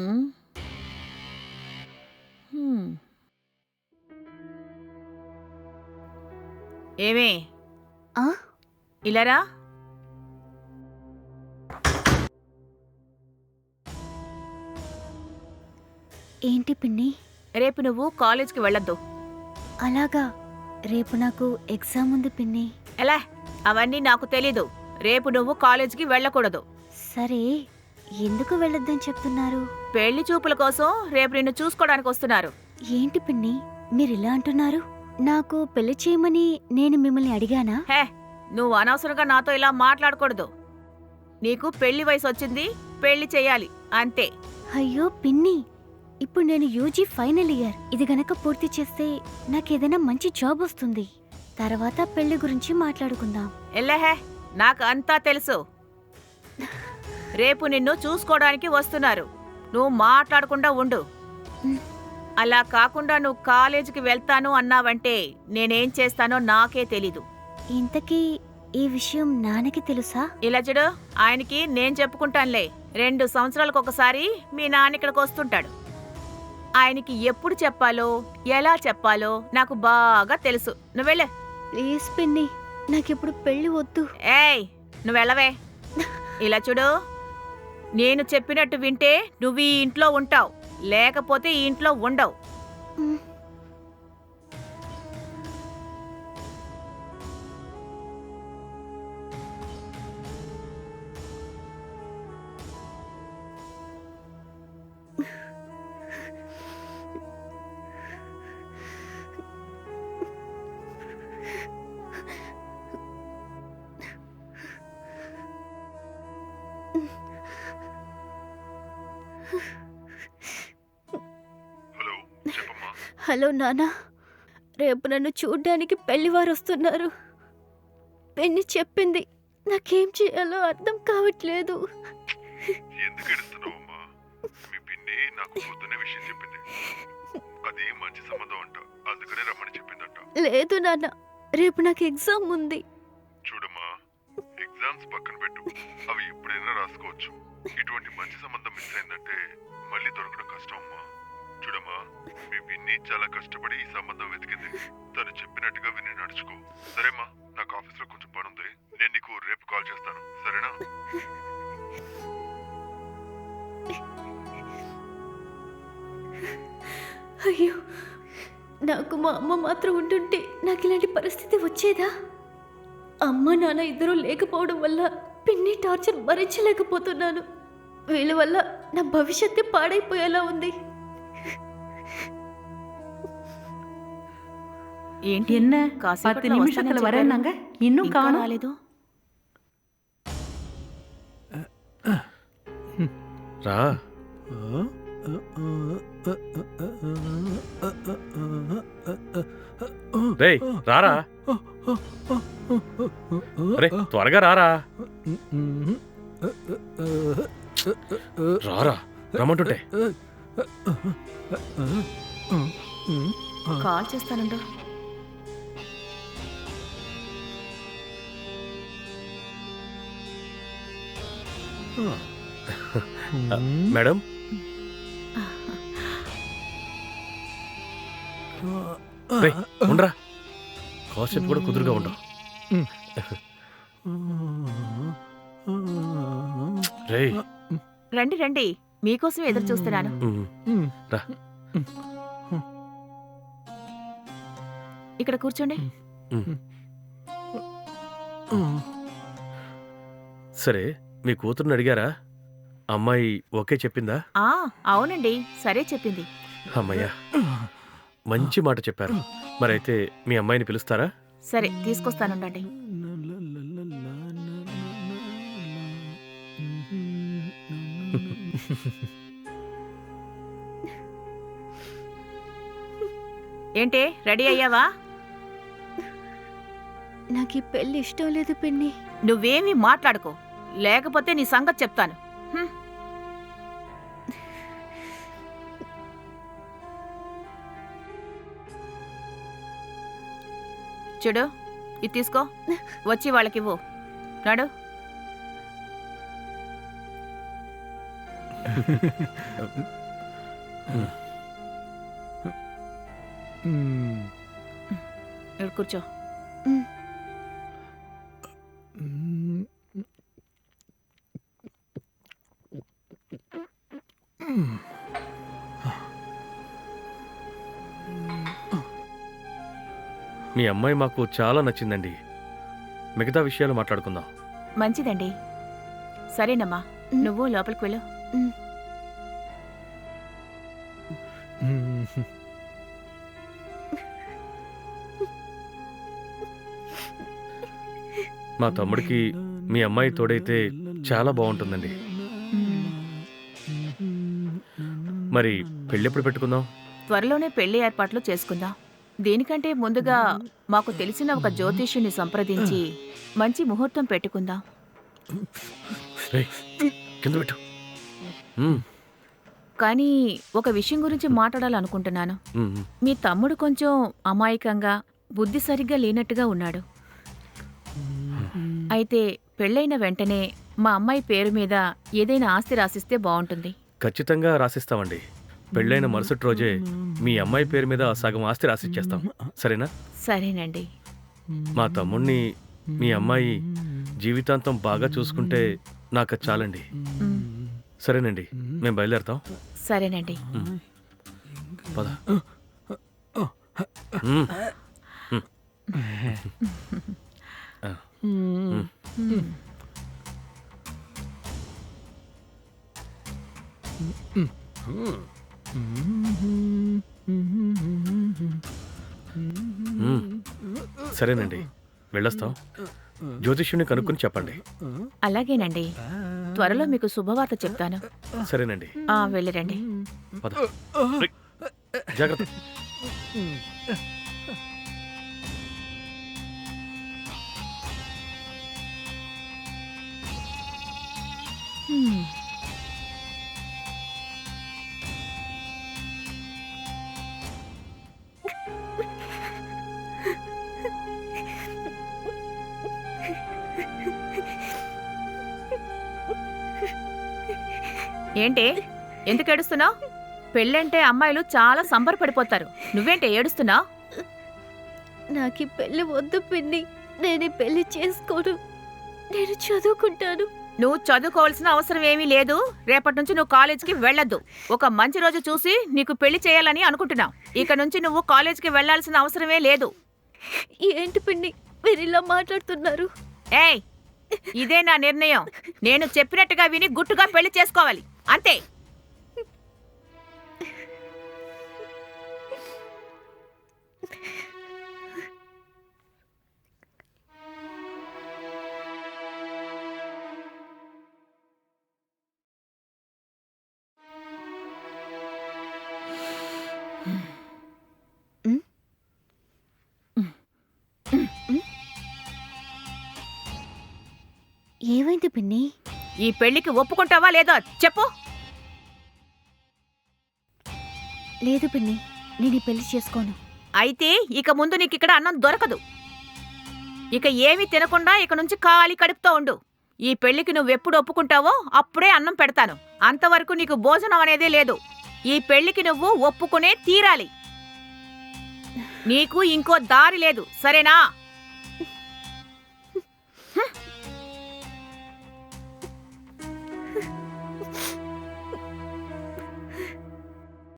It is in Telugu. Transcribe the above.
హ్మ్. హ్మ్. ఏమే ఆ? ఇలా రా. ఏంటి పిన్ని? రేపు నువ్వు కాలేజ్కి వెళ్ళొద్దు. అలాగా? రేపు నాకు ఎగ్జామ్ ఉంది పిన్ని. ఎలా? అవన్నీ నాకు తెలీదు. రేపు నువ్వు కాలేజ్కి వెళ్ళకూడదు. సరే, ఎందుకు వెళ్ళొద్దని చెప్తున్నారు? పెళ్లి చూపుల కోసం రేపు నిన్ను చూసుకోవడానికి వస్తున్నారు. ఏంటి పిన్ని మీరిలా అంటున్నారు? నాకు పెళ్లి చేయమని నేను మిమ్మల్ని అడిగానా? హే, నువ్వు అనవసరంగా నాతో ఇలా మాట్లాడకూడదు. నీకు పెళ్లి వయసు వచ్చింది, పెళ్లి చేయాలి అంతే. అయ్యో పిన్ని, ఇప్పుడు నేను యూజీ ఫైనల్ ఇయర్. ఇది గనక పూర్తి చేస్తే నాకేదైనా మంచి జాబ్ వస్తుంది. తర్వాత పెళ్లి గురించి మాట్లాడుకుందాం. ఎల్లహే, నాకు అంతా తెలుసు. రేపు నిన్ను చూసుకోవడానికి వస్తున్నారు. నువ్వు మాట్లాడకుండా ఉండు. ఉమ్, అలా కాకుండా నువ్వు కాలేజీకి వెళ్తాను అన్నావంటే నేనేం చేస్తానో నాకే తెలీదు. ఇంతకీ ఈ విషయం నాన్నకి తెలుసా? ఇలా చూడు, ఆయనకి నేను చెప్పుకుంటానులే. 2 సంవత్సరాలకు ఒకసారి మీ నాన్న ఇక్కడికి వస్తుంటాడు. ఆయనకి ఎప్పుడు చెప్పాలో ఎలా చెప్పాలో నాకు బాగా తెలుసు. నువ్వెళ్ళే. ప్లీజ్ పిన్ని, నాకిప్పుడు పెళ్లి వద్దు. ఏయ్, నువ్వెళ్ళవే. ఇలా చూడు, నేను చెప్పినట్టు వింటే నువ్వు ఈ ఇంట్లో ఉంటావు, లేకపోతే ఈ ఇంట్లో ఉండవు. ఉమ్, హలో, చెప్పమ్మా. హలో నాన్న, రేపు నన్ను చూడ్డానికి పెళ్లివారు వస్తున్నారు. పిన్ని చెప్పింది, నాకేం చేయాలో అర్థం కావట్లేదు. ఎందుకు ఏడుస్తున్నావమ్మా? మీ పిన్ని నాకు పొద్దున్నే విషయం చెప్పింది. అది మంచి సంబంధం అంట, అందుకనే రమ్మని చెప్పిందంట. లేదు నాన్న, రేపు నాకు ఎగ్జామ్ ఉంది. చూడమ్మా, ఎగ్జామ్స్ పక్కన పెట్టు, అవి ఎప్పుడైనా రాసుకోవచ్చు. ఇటువంటి మంచి సంబంధం మిస్ అయిందంటే మళ్ళీ దొరకడం కష్టం అమ్మా. చూడమ్మా, మీ పిన్ని చాలా కష్టపడి ఈ సంబంధం వెతికింది. తను చెప్పినట్టుగా విని నడుచుకో, సరేమ్మా? నాకు ఆఫీస్లో కొంచెం పని ఉంది, నేను నీకు రేపు కాల్ చేస్తాను, సరేనా? అయ్యో, నాకు మా అమ్మ మాత్రం ఉంటుంటే నాకు ఇలాంటి పరిస్థితి వచ్చేదా? అమ్మ నాన్న ఇద్దరూ లేకపోవడం వల్ల పిన్ని టార్చర్ భరించలేకపోతున్నాను. వీళ్ళ వల్ల నా భవిష్యత్తు పాడైపోయేలా ఉంది. ఏంటి என்ன కాసేపట్లో 10 நிமிஷத்துல వస్తానని வரேன்னாங்க చెప్పారు. இன்னும் ఇంకా காணோம். రాలేదు. రా. రేయ్, రారా. రే, త్వరగా రారా. రారా, రమ్మంటుంటే. కాల్ చేస్తానుండు. మేడం, రేయ్, ఉండరా. కాసేపు కూడా కుదురుగా ఉండవు. రేయ్, రండి రండి, మీకోసం ఎదురు చూస్తున్నాను. రా. ఇక్కడ కూర్చోండి. సరే, మీ కూతురుని అడిగారా? అమ్మాయి ఓకే చెప్పిందా? ఆ, అవునండి, సరే చెప్పింది. అమ్మయ్యా, మంచి మాట చెప్పారు. మరైతే మీ అమ్మాయిని పిలుస్తారా? సరే, తీసుకొస్తానుండండి. ఏంటే, రెడీ అయ్యావా? నాకు ఈ పెళ్లి ఇష్టం లేదు పిన్ని. నువ్వేమీ మాట్లాడుకో, లేకపోతే నీ సంగతి చెప్తాను. హ్మ్. చూడు, ఇది తీసుకో, వచ్చి వాళ్ళకివ్వు. నాడు. ఇక్కడ కూర్చో. మీ అమ్మాయి మాకు చాలా నచ్చిందండి. మిగతా విషయాలు మాట్లాడుకుందాం. మంచిదండి. సరేనమ్మా, నువ్వు లోపలికి వెళ్ళు. మా తమ్ముడికి మీ అమ్మాయి తోడైతే చాలా బాగుంటుందండి. మరి పెళ్ళెప్పుడు పెట్టుకుందాం? త్వరలోనే పెళ్లి ఏర్పాట్లు చేసుకుందాం. దీనికంటే ముందుగా మాకు తెలిసిన ఒక జ్యోతిష్యుని సంప్రదించి మంచి ముహూర్తం పెట్టుకుందాం. రేయ్, కింద పెట్టు. కానీ ఒక విషయం గురించి మాట్లాడాలనుకుంటున్నాను. మీ తమ్ముడు కొంచెం అమాయకంగా, బుద్ధి సరిగ్గా లేనట్టుగా ఉన్నాడు. అయితే పెళ్ళైన వెంటనే మా అమ్మాయి పేరు మీద ఏదైనా ఆస్తి రాసిస్తే బాగుంటుంది. ఖచ్చితంగా రాసిస్తామండి. పెళ్ళైన మరుసటి రోజే మీ అమ్మాయి పేరు మీద సగం ఆస్తి రాసిచ్చేస్తాం. సరేనా? సరేనండి. మా తమ్ముణ్ణి మీ అమ్మాయి జీవితాంతం బాగా చూసుకుంటే నాకు అది చాలండి. సరేనండి, మేము బయలుదేరతాం. సరేనండి. పద. సరేనండి, వెళ్ళొస్తాం. జ్యోతిష్యుని కనుక్కొని చెప్పండి. అలాగేనండి. త్వరలో మీకు శుభవార్త చెప్తాను. సరేనండి, వెళ్ళిరండి. పద. రేయ్, జాగ్రత్త. ఏంటి, ఎందుకు ఏడుస్తున్నావు? పెళ్ళంటే అమ్మాయిలు చాలా సంబరపడిపోతారు. నువ్వేంటే ఏడుస్తున్నావు? నాకు ఈ పెళ్లి వద్దు పిన్ని. నేను ఈ పెళ్లి చేసుకోను. నేను చదువుకుంటాను. నువ్వు చదువుకోవాల్సిన అవసరం ఏమీ లేదు. రేపటి నుంచి నువ్వు కాలేజీకి వెళ్ళొద్దు. ఒక మంచి రోజు చూసి నీకు పెళ్లి చేయాలని అనుకుంటున్నావు. ఇక నుంచి నువ్వు కాలేజీకి వెళ్లాల్సిన అవసరమే లేదు. ఏంటి పిన్ని మీరు ఇలా మాట్లాడుతున్నారు? ఏయ్, ఇదే నా నిర్ణయం. నేను చెప్పినట్టుగా విని గుట్టుగా పెళ్లి చేసుకోవాలి, అంతే. ఏమైంది పిన్ని? ఈ పెళ్లికి ఒప్పుకుంటావా లేదో చెప్పు. లేదు పిన్ని, నేను ఈ పెళ్లి చేసుకోను. అయితే ఇక ముందు నీకు ఇక్కడ అన్నం దొరకదు. ఇక ఏమీ తినకుండా ఇక నుంచి ఖాళీ కడుపుతో ఉండు. ఈ పెళ్లికి నువ్వెప్పుడు ఒప్పుకుంటావో అప్పుడే అన్నం పెడతాను. అంతవరకు నీకు భోజనం అనేదే లేదు. ఈ పెళ్లికి నువ్వు ఒప్పుకునే తీరాలి. నీకు ఇంకో దారి లేదు, సరేనా?